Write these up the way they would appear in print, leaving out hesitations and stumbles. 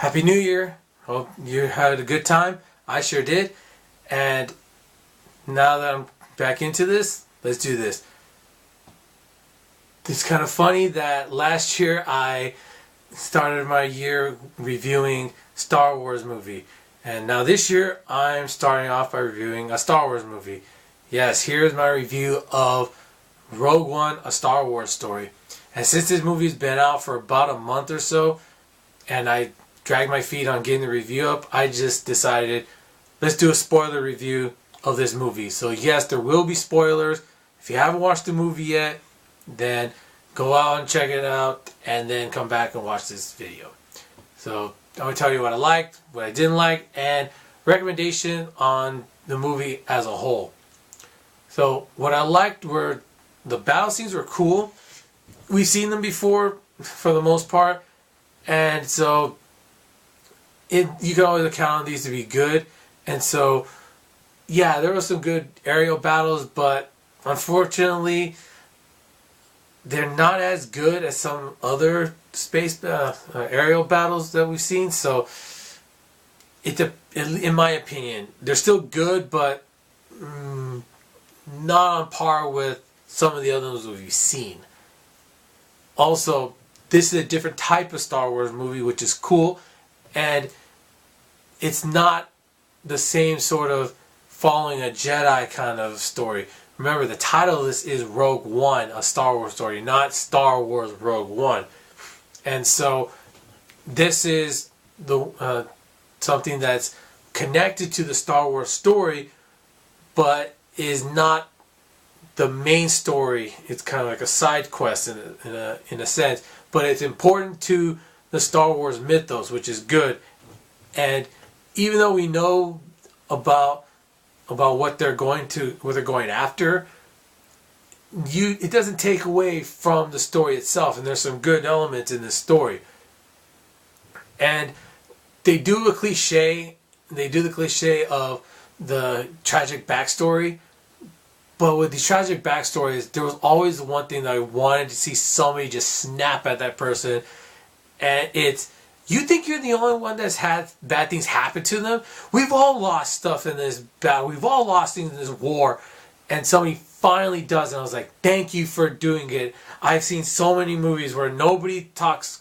Happy New Year. Hope you had a good time. I sure did. And now that I'm back into this, let's do this. It's kind of funny that last year I started my year reviewing Star Wars movie. And now this year I'm starting off by reviewing a Star Wars movie. Yes, here's my review of Rogue One, A Star Wars Story. And since this movie's been out for about a month or so, and I dragged my feet on getting the review up, I just decided, let's do a spoiler review of this movie. So yes, there will be spoilers. If you haven't watched the movie yet, then go out and check it out, and then come back and watch this video. So I'm going to tell you what I liked, what I didn't like, and recommendation on the movie as a whole. So what I liked were the battle scenes were cool. We've seen them before for the most part, and so you can always count on these to be good. And so yeah, there were some good aerial battles, but unfortunately they're not as good as some other space aerial battles that we've seen. So in my opinion, they're still good, but not on par with some of the other ones we've seen. Also, this is a different type of Star Wars movie, which is cool, and it's not the same sort of following a Jedi kind of story. Remember, the title of this is Rogue One, A Star Wars Story, not Star Wars Rogue One. And so this is the something that's connected to the Star Wars story, but is not the main story. It's kind of like a side quest in a sense, but it's important to the Star Wars mythos, which is good. And even though we know about what they're going after, it doesn't take away from the story itself, and there's some good elements in this story. And they do the cliche of the tragic backstory, but with these tragic backstories, there was always one thing that I wanted to see somebody just snap at that person, and it's, you think you're the only one that's had bad things happen to them? We've all lost stuff in this battle. We've all lost things in this war. And somebody finally does it. And I was like, thank you for doing it. I've seen so many movies where nobody talks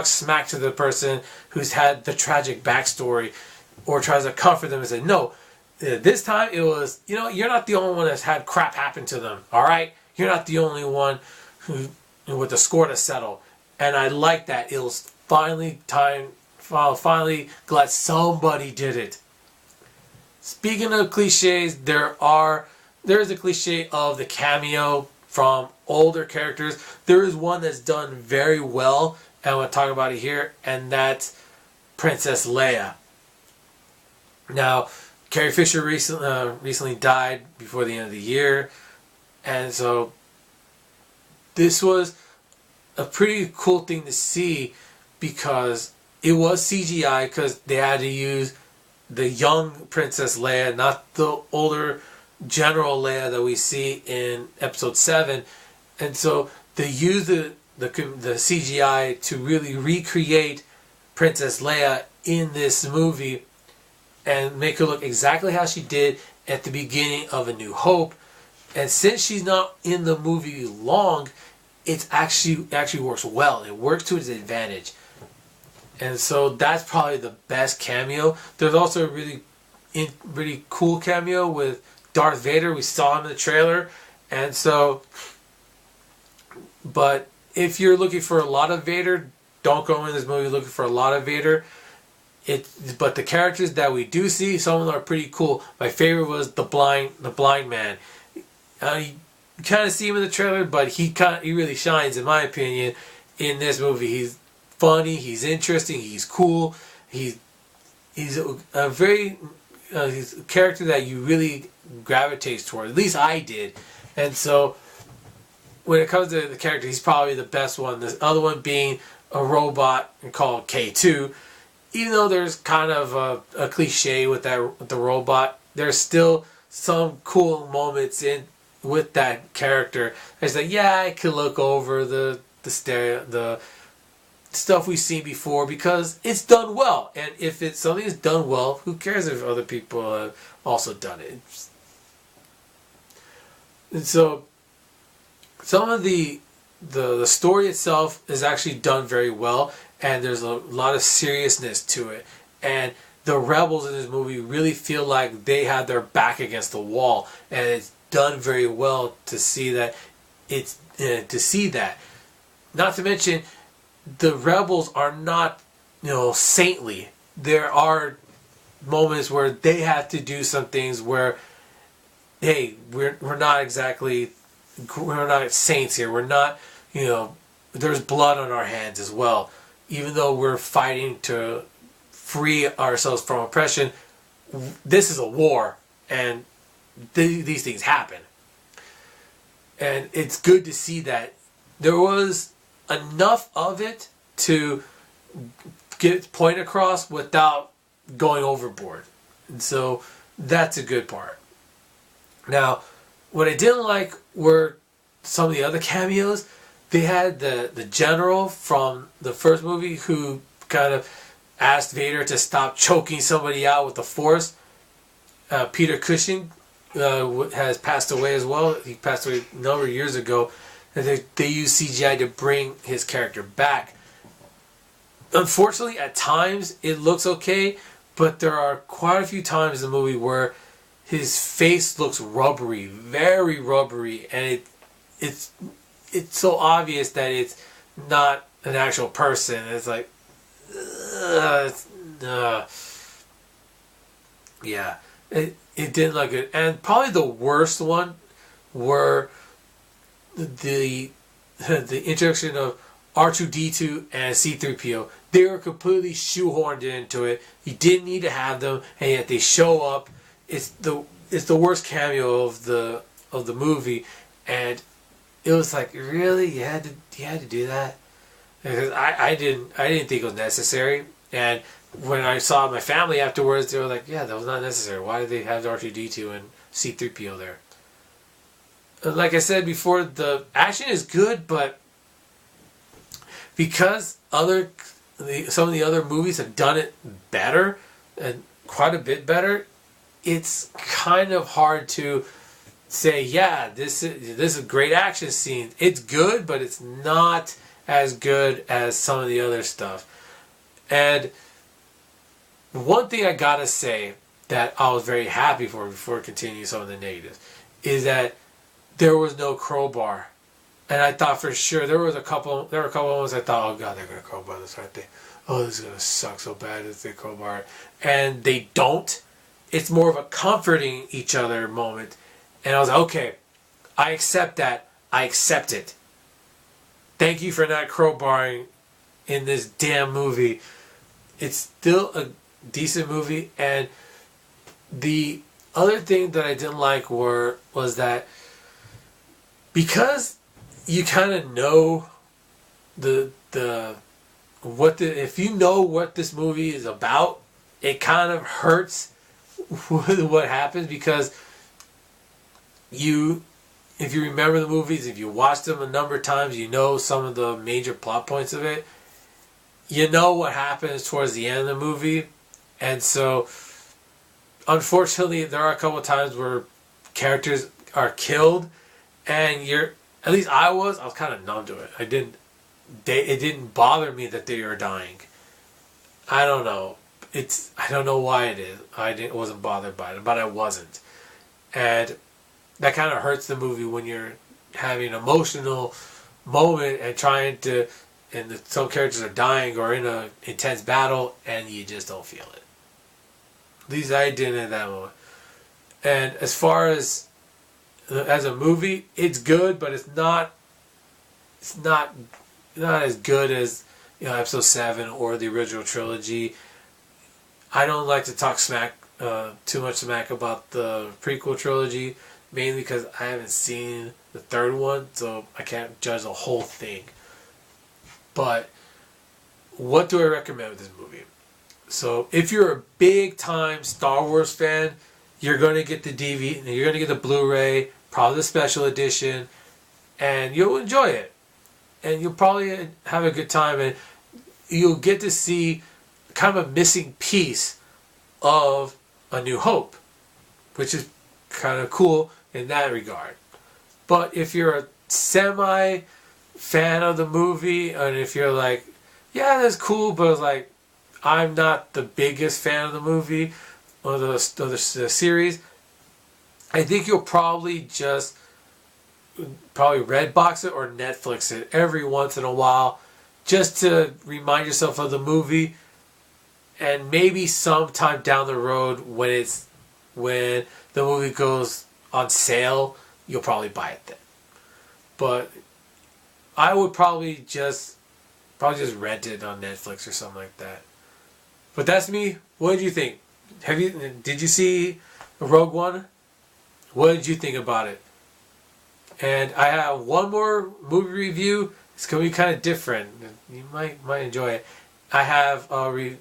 smack to the person who's had the tragic backstory or tries to comfort them and say, no, this time it was, you're not the only one that's had crap happen to them. All right? You're not the only one who with the score to settle. And I like that. It was finally glad somebody did it. Speaking of cliches, there is a cliche of the cameo from older characters. There is one that's done very well, and I want to talk about it here, and that's Princess Leia. Now, Carrie Fisher recently died before the end of the year, and so this was a pretty cool thing to see, because it was CGI, because they had to use the young Princess Leia, not the older General Leia that we see in Episode 7. And so they used the CGI to really recreate Princess Leia in this movie and make her look exactly how she did at the beginning of A New Hope. And since she's not in the movie long, it actually works well. It works to its advantage. And so that's probably the best cameo. There's also a really cool cameo with Darth Vader. We saw him in the trailer. And so, but if you're looking for a lot of Vader, don't go in this movie looking for a lot of Vader. But the characters that we do see, some of them are pretty cool. My favorite was the blind man. You kind of see him in the trailer, but he really shines, in my opinion, in this movie. He's funny, he's interesting, he's cool. He's a very he's a character that you really gravitate toward. At least I did. And so when it comes to the character, he's probably the best one. The other one being a robot called K2. Even though there's kind of a cliche with the robot, there's still some cool moments with that character. It's like, yeah, I could look over the stuff we've seen before because it's done well. And if it's something that's done well, who cares if other people have also done it? And so some of the story itself is actually done very well, and there's a lot of seriousness to it. And the rebels in this movie really feel like they have their back against the wall, and it's done very well to see that. Not to mention, the rebels are not, saintly. There are moments where they have to do some things where, hey, we're not saints here. We're not, there's blood on our hands as well. Even though we're fighting to free ourselves from oppression, this is a war, and these things happen. And it's good to see that there was enough of it to get point across without going overboard. And so that's a good part. Now, what I didn't like were some of the other cameos. They had the general from the first movie who kind of asked Vader to stop choking somebody out with the Force. Peter Cushing has passed away as well. He passed away a number of years ago. And they used CGI to bring his character back. Unfortunately, at times it looks okay, but there are quite a few times in the movie where his face looks rubbery, very rubbery, and it's so obvious that it's not an actual person. It's like, yeah, it didn't look good. And probably the worst one were the introduction of R2-D2 and C-3PO. They were completely shoehorned into it. You didn't need to have them, and yet they show up. It's the worst cameo of the movie, and it was like, really, you had to do that? Because I didn't think it was necessary. And when I saw my family afterwards, they were like, yeah, that was not necessary. Why did they have R2-D2 and C-3PO there? Like I said before, the action is good, but because some of the other movies have done it better, and quite a bit better, it's kind of hard to say, yeah, this is a great action scene. It's good, but it's not as good as some of the other stuff. And one thing I gotta say that I was very happy for before continuing some of the negatives is that there was no crowbar. And I thought for sure there were a couple moments I thought, oh god, they're gonna crowbar this, aren't they? Oh, this is gonna suck so bad if they crowbar. And they don't. It's more of a comforting each other moment. And I was like, okay, I accept that. I accept it. Thank you for not crowbarring in this damn movie. It's still a decent movie. And the other thing that I didn't like was that because you kind of know if you know what this movie is about, it kind of hurts what happens, because if you remember the movies, if you watched them a number of times, you know some of the major plot points of it. You know what happens towards the end of the movie. And so, unfortunately, there are a couple of times where characters are killed, and at least I was kind of numb to it. It didn't bother me that they were dying. I don't know. I don't know why it is. I wasn't bothered by it, but I wasn't. And that kind of hurts the movie when you're having an emotional moment and some characters are dying or in an intense battle and you just don't feel it. At least I didn't at that moment. And as far as a movie, it's good, but it's not as good as Episode 7 or the original trilogy. I don't like to talk too much smack about the prequel trilogy, mainly because I haven't seen the third one, so I can't judge the whole thing. But what do I recommend with this movie? So if you're a big time Star Wars fan, you're going to get the DVD, you're going to get the Blu-ray, probably the special edition, and you'll enjoy it. And you'll probably have a good time. And you'll get to see kind of a missing piece of A New Hope, which is kind of cool in that regard. But if you're a semi fan of the movie, and if you're like, yeah, that's cool, but it's like, I'm not the biggest fan of the movie or the series, I think you'll probably Redbox it or Netflix it every once in a while, just to remind yourself of the movie. And maybe sometime down the road, when the movie goes on sale, you'll probably buy it then. But I would probably just rent it on Netflix or something like that. But that's me. What did you think? Did you see Rogue One? What did you think about it? And I have one more movie review. It's going to be kind of different. You might enjoy it. I have a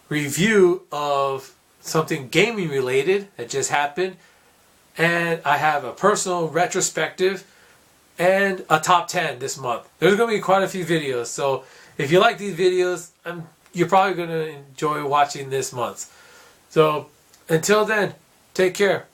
review of something gaming related that just happened. And I have a personal retrospective and a top 10 this month. There's going to be quite a few videos. So if you like these videos, you're probably going to enjoy watching this month. So until then, take care.